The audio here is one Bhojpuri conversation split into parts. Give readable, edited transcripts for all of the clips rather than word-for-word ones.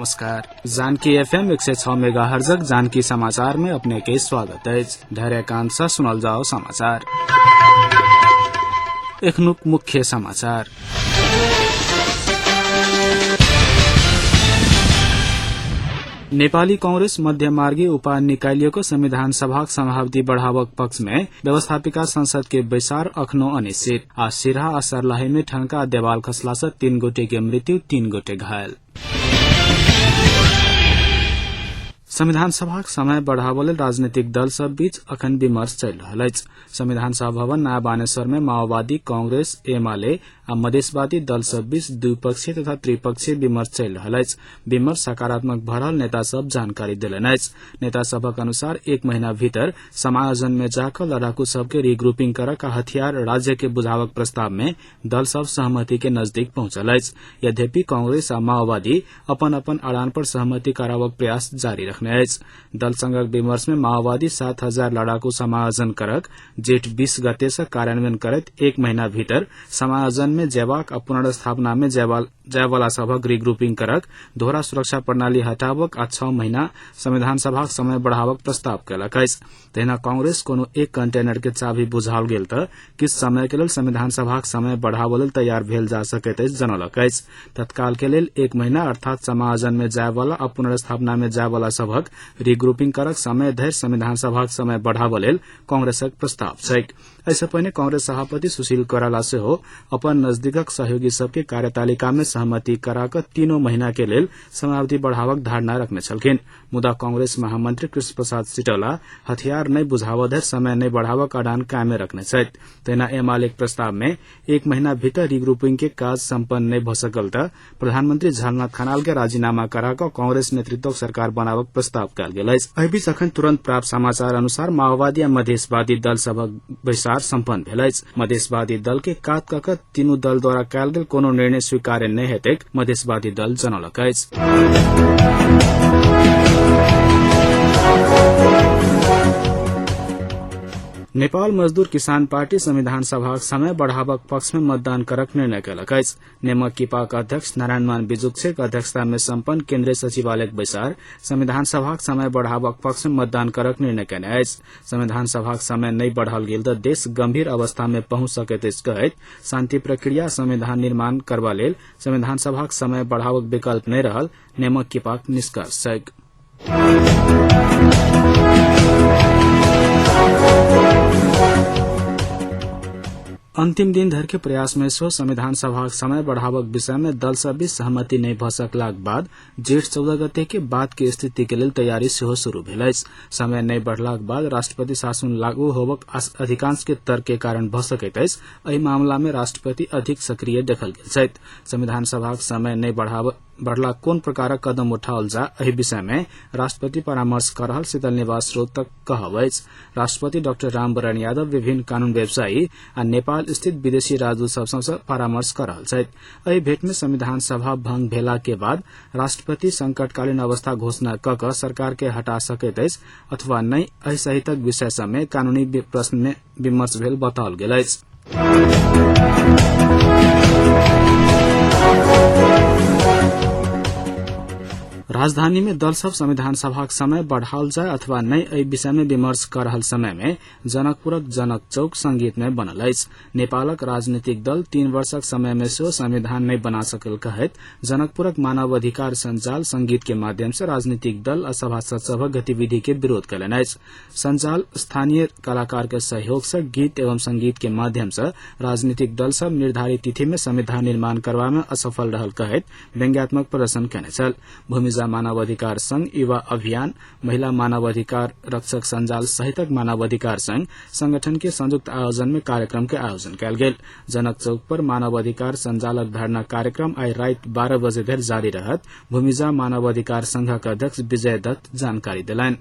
नमस्कार। जानकी एफएम 106 मेगाहर्ज जानकी समाचार में अपने के स्वागत है। धैर्यकांत सा सुनल जाओ समाचार। एखनुक मुख्य समाचार। नेपाली कांग्रेस मध्यमार्गी उपाय निकालिएको संविधान सभा समावधि बढ़ावक पक्ष में व्यवस्थापिका संसद के बैसार अखनो अनिश्चित। आज सिरहा आ सर्लाही में ठनका देवाल खसला से 3 गोटे के मृत्यु 3 गोटे घायल। संविधान सभा समय बढ़ावले राजनीतिक दल सब बीच अखन विमर्श चल रहा है। संविधान सभा भवन नया बानेश्वर में माओवादी, कांग्रेस, एमाले आ मधेशवादी दल सब बीच द्विपक्षीय तथा त्रिपक्षीय विमर्श चल रहा है। विमर्श सकारात्मक भरल नेता सब जानकारी दिलन। नेता सबक अनुसार 1 महीना भीतर समायोजन में जाकर लड़ाकू सबके रिग्रुपिंग करक हथियार राज्य के बुझावक प्रस्ताव में दल सब सहमति के नजदीक पहुंचल। यद्यपि कांग्रेस आ माओवादी अपन अपन अड़ान पर सहमति करावक प्रयास जारी रखने। दल संघक विमर्श में माओवादी 7,000 लड़ाकू समायोजन करक जेठ 20 गते से कार्यान्वयन करत 1 महीना भीतर समायोजन में जैवाक आ पुनर्स्थापना में जयवाला सबक रिग्रुपिंग करक दोहरा सुरक्षा प्रणाली हटावक आ 6 महीना संविधान सभा समय बढ़ावक प्रस्ताव कयलक। तहिना कांग्रेस कोनो एक कंटेनर के चाभी बुझाओल गेल त किछ समय के लेल संविधान सभा समय बढ़ावल लेल तैयार भेल जा सकैत जनौलक। तत्काल के लेल 1 महीना अर्थात समायोजन में जायवाला आ पुनर्स्थापना में जायवाला सबक रिग्रुपिंग करक समय धरि संविधान सभा समय बढ़ावल लेल कांग्रेसक प्रस्ताव छैक। ऐसे पहिने कांग्रेस सभापति सुशील कोइराला सेहो अपन नजदीकक सहयोगी सबके कार्यतालिका में सहमति कराक 3 महीना के लेल समयावधि बढ़ावक धारणा रखने छलखिन। मुदा कांग्रेस महामंत्री कृष्ण प्रसाद सिटौला हथियार नहीं बुझाव धरि समय नहीं बढ़ावक अड़ान कायमे रखने छथि। तहिना एमाले प्रस्ताव में 1 महीना भीतर रिग्रुपिंग के काज सम्पन्न नहीं भ सकल त प्रधानमंत्री झलनाथ खनाल के राजीनामा कराक कांग्रेस नेतृत्वक सरकार बनावक प्रस्ताव कयल गेल अछि। एहि बीच अखन तुरंत प्राप्त समाचार अनुसार माओवादी आ मधेशवादी दल सबक बैसार सम्पन्न भेल अछि। मधेशवादी दल के काट कऽ तीनू दल द्वारा कयल गेल कोनो निर्णय स्वीकार्य नहीं हेतैक मधेशवादी दल जनौलक अछि। नेपाल मजदूर किसान पार्टी संविधान सभा समय बढ़ावक पक्ष में मतदान करक निर्णय कयलक अछि। नेमक किपाक अध्यक्ष नारायणमान बिजुक्सेक अध्यक्षता में सम्पन्न केन्द्रीय सचिवालयक बैसार संविधान सभा समय बढ़ावक पक्ष में मतदान करक निर्णय कयने अछि। संविधान सभा समय नहीं बढ़ाओल गेल त देश गंभीर अवस्था में पहुंच सकैत अछि कहैत शांति प्रक्रिया संविधान निर्माण करबा लेल संविधान सभा समय बढ़ावक विकल्प नहीं रहल नेमक किपाक निष्कर्ष छैक। अंतिम दिन धर के प्रयास में सो संविधान सभा समय बढ़ावक विषय में दल सब बीच सहमति नहीं भ सकलाक बाद जेठ 14 गते के बाद के स्थिति के लेल तैयारी सेहो शुरू भेल अछि। समय नहीं बढ़लाक बाद राष्ट्रपति शासन लागू होवक अधिकांश के तर्क के कारण भ सकैत अछि। एहि मामला में राष्ट्रपति अधिक सक्रिय देखल गेल छथि। संविधान सभा समय नहीं बढ़ला कोन प्रकारक कदम उठाओल जा एहि विषय में राष्ट्रपति परामर्श कर रहल शीतल निवास स्रोतक कहब अछि। राष्ट्रपति डॉक्टर रामवरण यादव विभिन्न कानून व्यवसायी आ नेपाल स्थित विदेशी राजदूत सब परामर्श कर रहल छथि। एहि भेंट में संविधान सभा भंग भेला के बाद राष्ट्रपति संकटकालीन अवस्था घोषणा क सरकार के हटा सकैत अछि अथवा नहीं एहि सहितक विषय सब में कानूनी प्रश्न में विमर्श भेल बताओल गेल अछि। राजधानी में दल सब संविधान सभा समय बढ़ाओल जाय अथवा नहीं एहि विषय में विमर्श कर रहल समय में जनकपुरक जनक चौक संगीत में बनल अछि। नेपालक राजनीतिक दल 3 वर्षक समय में सेहो संविधान नहीं बना सकल कहैत जनकपुरक मानव अधिकार संजाल संगीत के माध्यम से राजनीतिक दल आ सभासद सभक गतिविधि के विरोध कयलनि अछि। संजाल स्थानीय कलाकार के सहयोग से गीत एवं संगीत के माध्यम से राजनीतिक दल सब निर्धारित तिथि में संविधान निर्माण करबा में असफल रहल कहैत व्यंग्यात्मक प्रदर्शन कयने छल। भूमिजा मानवाधिकार संघ, युवा अभियान, महिला मानवाधिकार रक्षक संजाल सहितक मानवाधिकार संघ संगठन के संयुक्त आयोजन में कार्यक्रम के आयोजन कयल गेल। जनक चौक पर मानवाधिकार संजालक धरना कार्यक्रम आई रात 12 बजे धरि जारी रहत भूमिजा मानवाधिकार संघक अध्यक्ष विजय दत्त जानकारी देलनि।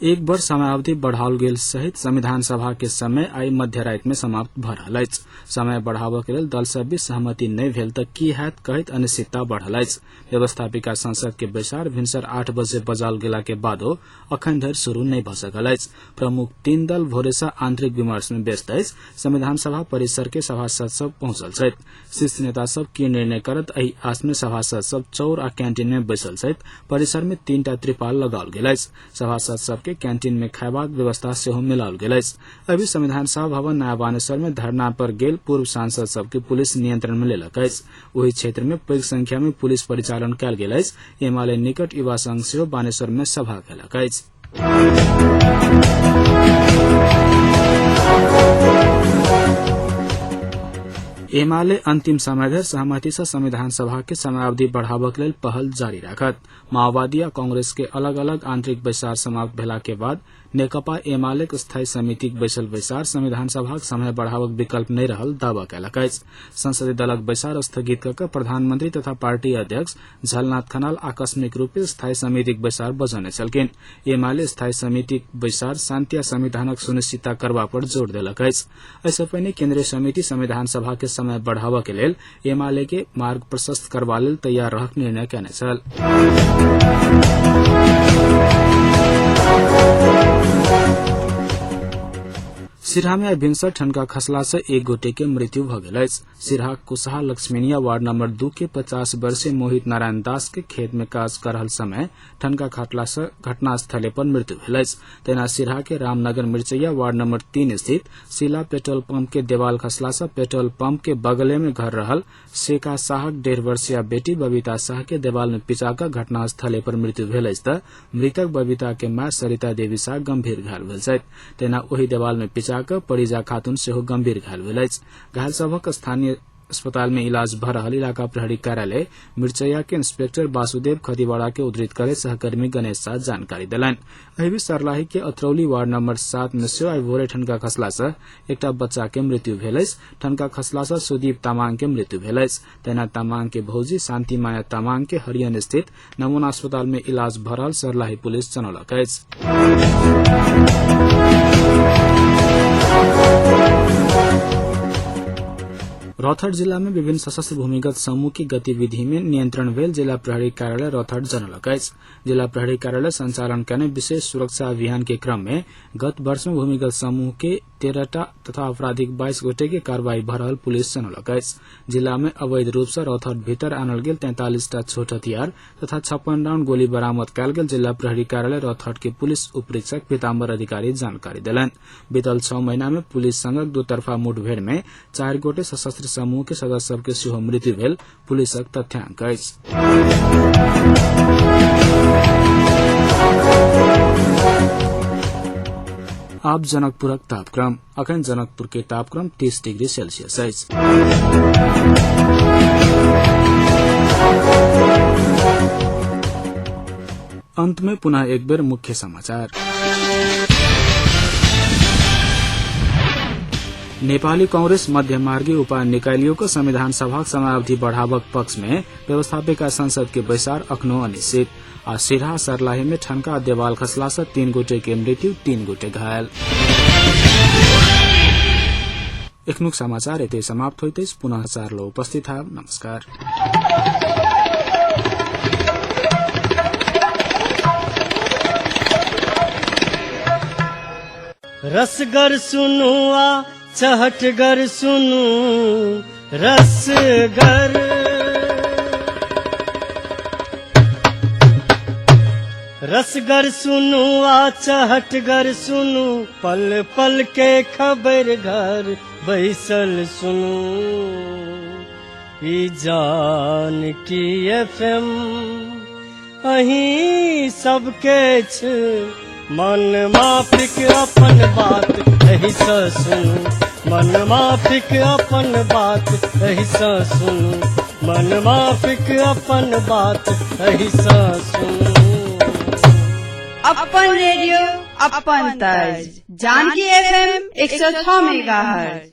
एक वर्ष समयावधि बढ़ाओल गेल सहित संविधान सभा के समय आई मध्य राति में समाप्त भ रहल अछि। समय बढ़ाबऽ के लेल दल सब बीच सहमति नहीं भेल तऽ की हैत कहैत अनिश्चितता बढ़ल अछि। व्यवस्थापिका संसद के बैसार भिनसर 8 बजे बजाओल गेला के बादो अखन धरि शुरू नहीं भ सकल अछि। प्रमुख 3 दल भोरेसँ आंतरिक विमर्श में व्यस्त अछि। संविधान सभा परिसर के सभासद सब पहुंचल छथि। शीर्ष नेता सब की निर्णय करत एहि आस में सभासद सब चौर आ कैंटीन में बैसल छथि। परिसर में 3टा त्रिपाल लगाओल गेल अछि। सभासद सब के कैंटीन में खयबाक व्यवस्था सेहो मिलाओल गेल अछि। अभी संविधान सभा भवन नया बानेश्वर में धरना पर गेल पूर्व सांसद सब के पुलिस नियंत्रण में लेलक अछि। ओहि क्षेत्र में पैघ संख्या में पुलिस परिचालन कयल गेल अछि। एमाले निकट युवा संघ सेहो बानेश्वर में सभा केलक अछि। एमाले अंतिम समय धरि सहमति से संविधान सभा के समयावधि बढ़ाबऽ के लेल पहल जारी राखत। माओवादी आ कांग्रेस के अलग अलग आंतरिक बैसार समाप्त भेला के बाद नेकपा एमाले के स्थायी समिति के बैसल बैसार संविधान सभा समय बढ़ाबक विकल्प नहीं रहल दावा कयलक अछि। संसदीय दलक बैसार स्थगित कऽ कऽ प्रधानमंत्री तथा पार्टी अध्यक्ष झलनाथ खनाल आकस्मिक रूप से स्थायी समिति के बैसार बजौने छलखिन। एमाले स्थायी समिति के बैसार शांति आ संविधानक सुनिश्चितता करबा पर जोर देलक अछि। एहिसँ पहिने केंद्रीय समिति संविधान सभा के समय बढ़ाबऽ के लेल एमाले के मार्ग प्रशस्त करबा लेल तैयार रहक निर्णय कयने छल। सिरहा में भिनसर ठनका खसला से एक गोटे के मृत्यु भ गेल अछि। सिरहा कुशहा लक्ष्मीनिया वार्ड नंबर 2 के 50 वर्षीय मोहित नारायण दास के खेत में काज कर रहल समय ठनका खसला से घटना स्थले पर मृत्यु भेल अछि। तेना सिरहा के रामनगर मिर्चैया वार्ड नंबर 3 स्थित शीला पेट्रोल पंप के देवाल खसला से पेट्रोल पंप के बगले में घर रहल शेखा शाह 1.5 वर्षीय बेटी बबीता शाह के देवाल में पिचाक घटना स्थले पर मृत्यु भेल अछि तऽ मृतक बबीता के मां सरिता देवी शाह गंभीर घायल भेल छथि। तेना ओहि देवाल में पिचाक परिजा खातून सेहो गंभीर घायल भेल अछि। घायल सभक स्थानीय अस्पताल में इलाज भ रहल इलाका प्रहरी कार्यालय मिर्चैया के इंस्पेक्टर वासुदेव खतीवाड़ा के उद्धृत करे सहकर्मी गणेश शाह जानकारी देलनि। एहि बीच सरलाही के अत्रौली वार्ड नंबर 7 में सेहो आइ भोरे ठनका खसला से एकटा बच्चा के मृत्यु भेल अछि। ठनका खसला से सुदीप तामाङ के मृत्यु भेल अछि। तेना तामाङ के भौजी शांति माया तामाङ के हरियन स्थित नमूना अस्पताल में इलाज भ रहल सरलाही पुलिस जनौलक अछि। रौतहट जिला में विभिन्न सशस्त्र भूमिगत समूह की गतिविधि में नियंत्रण भेल जिला प्रहरी कार्यालय रौतहट जनौलक अछि। जिला प्रहरी कार्यालय संचालन करने विशेष सुरक्षा अभियान के क्रम में गत वर्ष में भूमिगत समूह के 13टा तथा आपराधिक 22 गोटे के कार्रवाई भ रहल पुलिस जनौलक अछि। जिला में अवैध रूप से रौतहट भीतर आनल गेल 43टा छोट हथियार तथा 56 राउंड गोली बरामद कयल गेल जिला प्रहरी कार्यालय रौतहट के पुलिस उपरीक्षक पीताम्बर अधिकारी जानकारी देलनि। बीतल 6 महीना में पुलिस संगक 2 तरफा मुठभेड़ में 4 गोटे सशस्त्र समूह के सदस्य सबके सेहो मृत्यु भेल पुलिसक तथ्यांक अछि। आब जनकपुरक तापक्रम। अखन जनकपुर के तापक्रम 30 डिग्री सेल्सियस अछि। अंत में पुनः एक बेर मुख्य समाचार। नेपाली कांग्रेस मध्यमार्गी उपाय निकालियो को संविधान सभा समयावधि बढ़ावक पक्ष में व्यवस्थापिका संसद के बैसार अखनो अनिश्चित। आ सिरहा सरलाही में ठनका देवाल खसला से 3 गोटे के मृत्यु 3 गोटे घायल। एखनुक समाचार एते समाप्त होइते पुनः चार लो उपस्थित है। नमस्कार। रसगर सुनु आ चहटगर सुनु रसगर। रसगर सुनु आ चहटगर सुनु पल पल के खबर घर बैसल सुनु। ई जानकी FM अहीं सबके छ मन माफिक अपन बात एहि सँ सुनु। मन माफिक अपन बात एहि सँ सुनु। मन माफिक अपन बात एहि सँ सुनु। अपन रेडियो अपन तर्ज जानकी FM 106 मेगाहर्ट्ज।